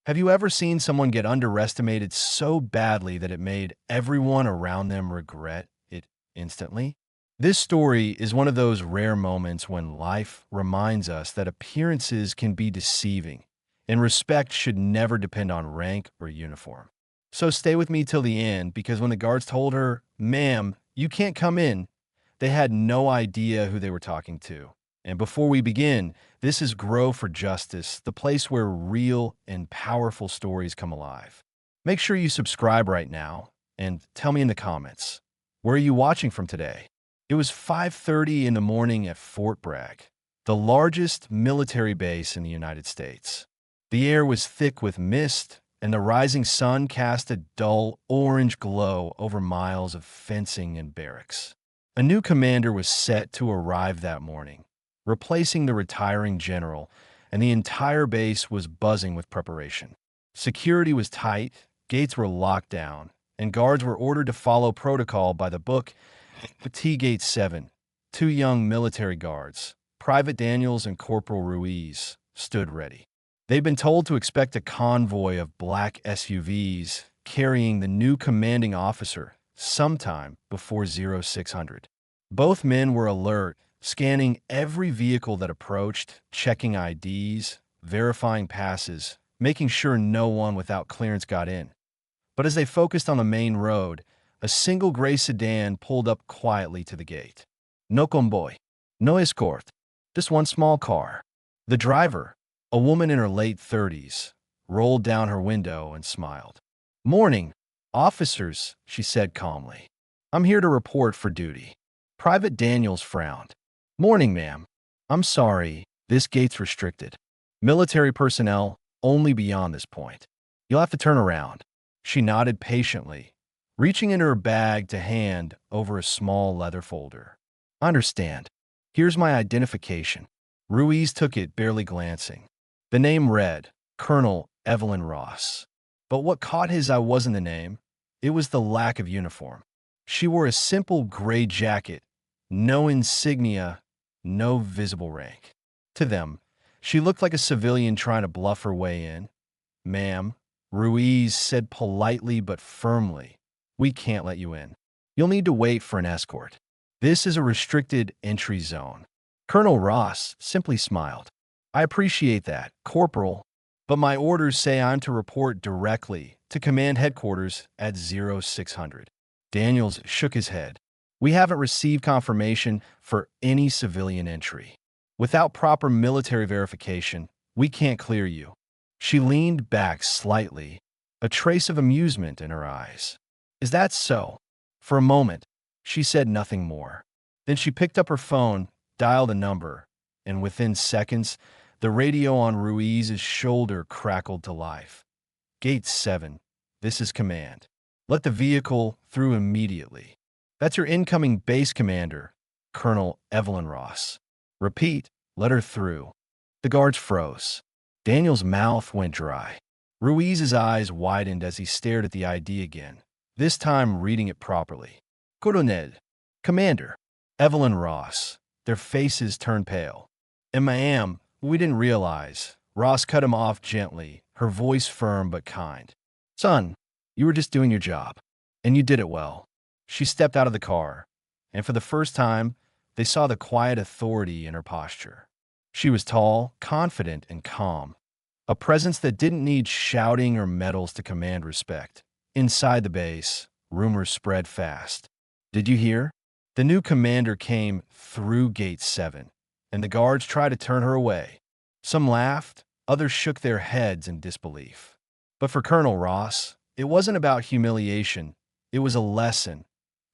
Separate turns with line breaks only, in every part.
Have you ever seen someone get underestimated so badly that it made everyone around them regret it instantly? This story is one of those rare moments when life reminds us that appearances can be deceiving, and respect should never depend on rank or uniform. So stay with me till the end because when the guards told her, "Ma'am, you can't come in," they had no idea who they were talking to. And before we begin, this is Grow for Justice, the place where real and powerful stories come alive. Make sure you subscribe right now and tell me in the comments, where are you watching from today? It was 5:30 in the morning at Fort Bragg, the largest military base in the United States. The air was thick with mist, and the rising sun cast a dull orange glow over miles of fencing and barracks. A new commander was set to arrive that morning, replacing the retiring general, and the entire base was buzzing with preparation. Security was tight, gates were locked down, and guards were ordered to follow protocol by the book. At T-Gate 7, two young military guards, Private Daniels and Corporal Ruiz, stood ready. They'd been told to expect a convoy of black SUVs carrying the new commanding officer sometime before 0600. Both men were alert, scanning every vehicle that approached, checking IDs, verifying passes, making sure no one without clearance got in. But as they focused on the main road, a single gray sedan pulled up quietly to the gate. No convoy, no escort, just one small car. The driver, a woman in her late 30s, rolled down her window and smiled. "Morning, officers," she said calmly. "I'm here to report for duty." Private Daniels frowned. "Morning, ma'am. I'm sorry, this gate's restricted. Military personnel only beyond this point. You'll have to turn around." She nodded patiently, reaching into her bag to hand over a small leather folder. "I understand. Here's my identification." Ruiz took it, barely glancing. The name read, Colonel Evelyn Ross. But what caught his eye wasn't the name. It was the lack of uniform. She wore a simple gray jacket, no insignia, no visible rank. To them, she looked like a civilian trying to bluff her way in. "Ma'am," Ruiz said politely but firmly, "we can't let you in. You'll need to wait for an escort. This is a restricted entry zone." Colonel Ross simply smiled. "I appreciate that, Corporal, but my orders say I'm to report directly to command headquarters at 0600. Daniels shook his head. "We haven't received confirmation for any civilian entry. Without proper military verification, we can't clear you." She leaned back slightly, a trace of amusement in her eyes. "Is that so?" For a moment, she said nothing more. Then she picked up her phone, dialed a number, and within seconds, the radio on Ruiz's shoulder crackled to life. "Gate 7, this is command. Let the vehicle through immediately. That's your incoming base commander, Colonel Evelyn Ross. Repeat, let her through." The guards froze. Daniel's mouth went dry. Ruiz's eyes widened as he stared at the ID again, this time reading it properly. "Colonel, Commander, Evelyn Ross." Their faces turned pale. "And ma'am, we didn't realize." Ross cut him off gently, her voice firm but kind. "Son, you were just doing your job, and you did it well." She stepped out of the car, and for the first time, they saw the quiet authority in her posture. She was tall, confident, and calm, a presence that didn't need shouting or medals to command respect. Inside the base, rumors spread fast. "Did you hear? The new commander came through Gate 7, and the guards tried to turn her away." Some laughed, others shook their heads in disbelief. But for Colonel Ross, it wasn't about humiliation, it was a lesson.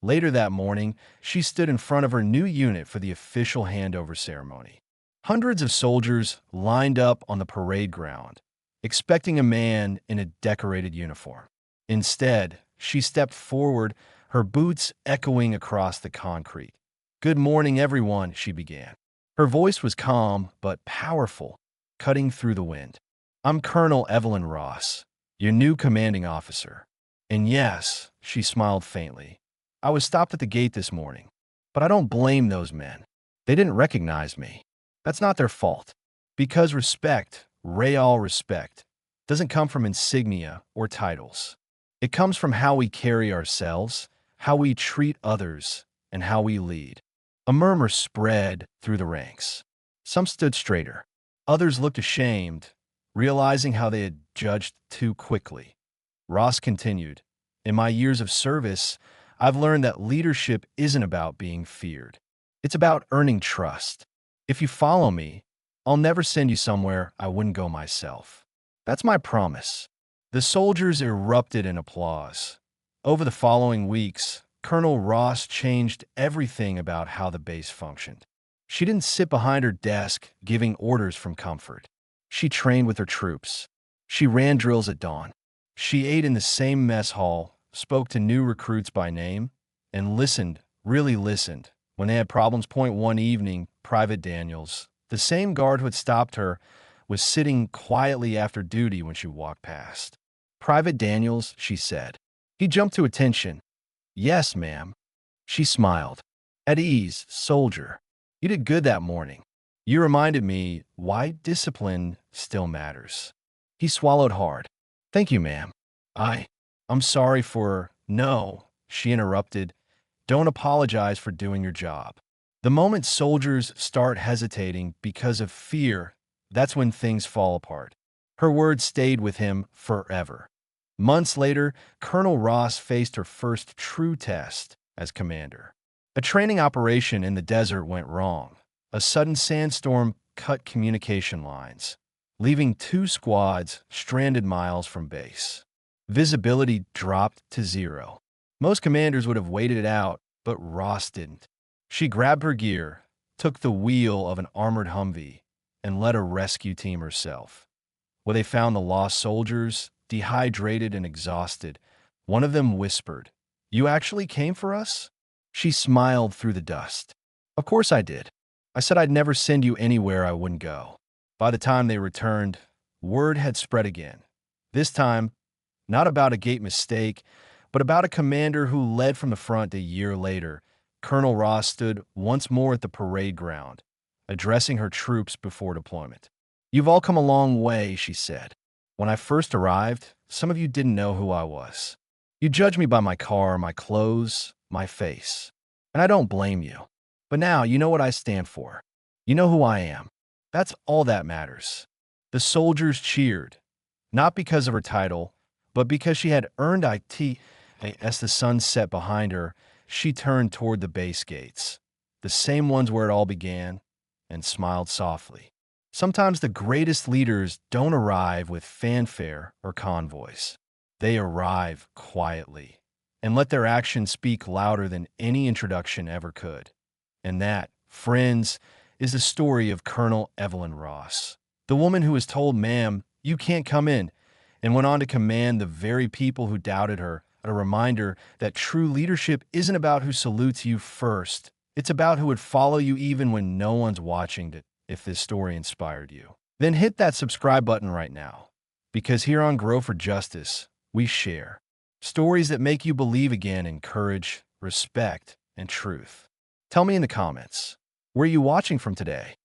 Later that morning, she stood in front of her new unit for the official handover ceremony. Hundreds of soldiers lined up on the parade ground, expecting a man in a decorated uniform. Instead, she stepped forward, her boots echoing across the concrete. "Good morning, everyone," she began. Her voice was calm but powerful, cutting through the wind. "I'm Colonel Evelyn Ross, your new commanding officer. And yes," she smiled faintly, "I was stopped at the gate this morning, but I don't blame those men. They didn't recognize me. That's not their fault. Because respect, real respect, doesn't come from insignia or titles. It comes from how we carry ourselves, how we treat others, and how we lead. A murmur spread through the ranks. Some stood straighter. Others looked ashamed, realizing how they had judged too quickly. Ross continued, "In my years of service, I've learned that leadership isn't about being feared. It's about earning trust. If you follow me, I'll never send you somewhere I wouldn't go myself. That's my promise." The soldiers erupted in applause. Over the following weeks, Colonel Ross changed everything about how the base functioned. She didn't sit behind her desk giving orders from comfort. She trained with her troops. She ran drills at dawn. She ate in the same mess hall, spoke to new recruits by name, and listened, really listened, when they had problems. One evening, Private Daniels, the same guard who had stopped her, was sitting quietly after duty when she walked past. "Private Daniels," she said. He jumped to attention. "Yes, ma'am." She smiled. "At ease, soldier. You did good that morning. You reminded me why discipline still matters." He swallowed hard. "Thank you, ma'am. I'm sorry for—" "No," she interrupted. "Don't apologize for doing your job. The moment soldiers start hesitating because of fear, that's when things fall apart." Her words stayed with him forever. Months later, Colonel Ross faced her first true test as commander. A training operation in the desert went wrong. A sudden sandstorm cut communication lines, leaving two squads stranded miles from base. Visibility dropped to zero. Most commanders would have waited it out, but Ross didn't. She grabbed her gear, took the wheel of an armored Humvee, and led a rescue team herself. Where they found the lost soldiers, dehydrated and exhausted, one of them whispered, "You actually came for us?" She smiled through the dust. "Of course I did. I said I'd never send you anywhere I wouldn't go." By the time they returned, word had spread again. This time, not about a gate mistake, but about a commander who led from the front a year later. Colonel Ross stood once more at the parade ground, addressing her troops before deployment. "You've all come a long way," she said. "When I first arrived, some of you didn't know who I was. You judged me by my car, my clothes, my face. And I don't blame you. But now you know what I stand for. You know who I am. That's all that matters." The soldiers cheered, not because of her title, but because she had earned it. As the sun set behind her, she turned toward the base gates, the same ones where it all began, and smiled softly. Sometimes the greatest leaders don't arrive with fanfare or convoys. They arrive quietly and let their actions speak louder than any introduction ever could. And that, friends, is the story of Colonel Evelyn Ross, the woman who was told, "Ma'am, you can't come in," and went on to command the very people who doubted her. A reminder that true leadership isn't about who salutes you first. It's about who would follow you even when no one's watching. If this story inspired you, then hit that subscribe button right now. Because here on Grow for Justice, we share stories that make you believe again in courage, respect, and truth. Tell me in the comments, where are you watching from today?